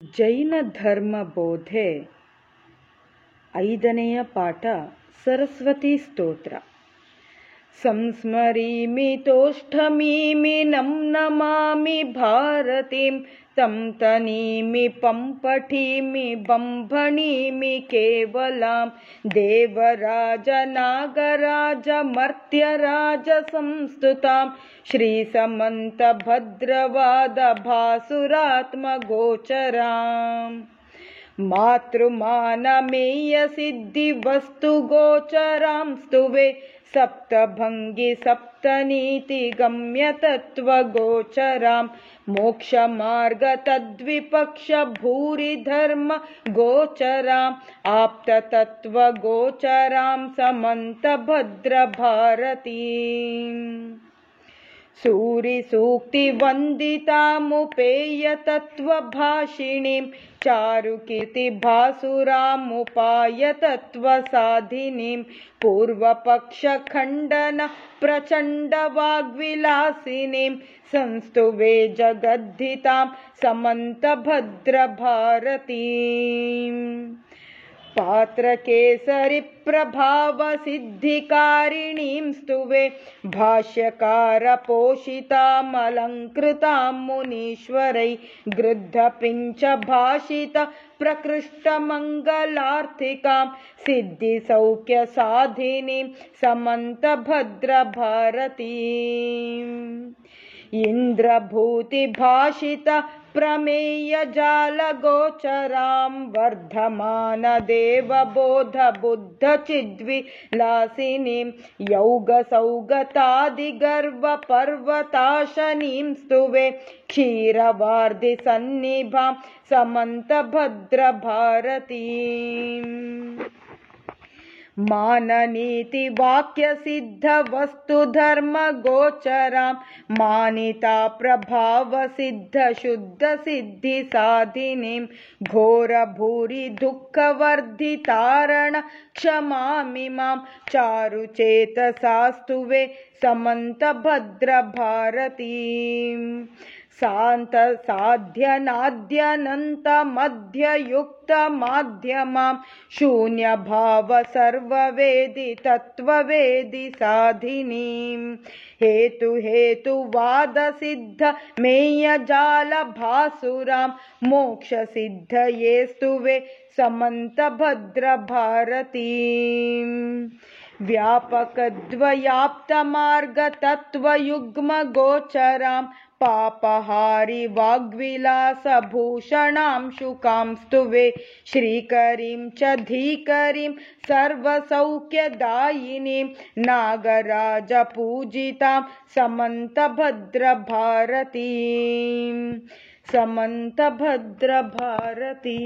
ಜೈನ ಧರ್ಮ ಬೋಧೆ ಐದನೆಯ ಪಾಠ ಸರಸ್ವತಿ ಸ್ತೋತ್ರ. ಸಂಸ್ಮರೀಮಿ ತೋಷ್ಠಮೀಮಿ ನಂ ನಮಾಮಿ ಭಾರತೀಂ तं तनीमि पंपठीमि बंभणीमि केवलां देवराज नागराज मर्त्यराज संस्तुतां श्रीसमन्त भद्रवाद भासुरात्मगोचराम् मातृमानमेय सिद्धि वस्तु गोचरां स्तुवे सप्तभंगी सप्तनीति गम्य तत्व गोचरां मोक्ष मार्ग तद्विपक्ष भूरि धर्म गोचरां आप्त तत्व गोचरां समन्त भद्र भारतीं सूरि सूक्ति वंदितामुपेय तत्व भाषिणीं चारुकीर्ति भासुरामुपाय तत्व साधिनीं पूर्वपक्ष खंडन प्रचंड वाग्विलासिनीं संस्तुवे जगद्धितां समन्त भद्र भारतीं पात्र केसरी प्रभाव सिद्धिकारिणीं स्तुवे भाष्यकार पोषितामलंकृतां मुनीश्वरै गृद्ध पिंच भाषित प्रकृष्ट मंगलार्थिकां सिद्धि सौख्य साधिनीं समन्त भद्र भारतीं इंद्रभूति भाषित प्रमेय जाल गोचरां वर्धमान देव बोध बुद्ध चिद्विलासिनीं यौग सौगतादि गर्व पर्वताशनीं स्तुवे क्षीरवार्धि सन्निभां समन्त भद्र भारतीं माननीति वाक्य सिद्ध वस्तु धर्म गोचरां मानिता प्रभाव सिद्ध शुद्ध सिद्धि साधिनीं घोर भूरि दुःख वर्धितारण क्षमामिमां चारुचेतसास्तुवे समन्त भद्र भारतीं शांत साध्य नाद्यनंत मध्य युक्त माध्यमां शून्य भाव सर्ववेदि तत्ववेदि साधिनीं हेतु हेतुवाद सिद्ध मेय जाल भासुरां मोक्ष सिद्ध ये स्तुवे समन्त भद्र भारतीं व्यापक द्वयाप्त मार्ग तत्व युग्म गोचरां पापहारी वाग्विलास भूषणां शुकां स्तुवे श्रीकरीं च धीकरीं सर्वसौख्यदायिनीं नागराज पूजितां समन्त भद्र भारतीं समन्त भद्र भारतीं।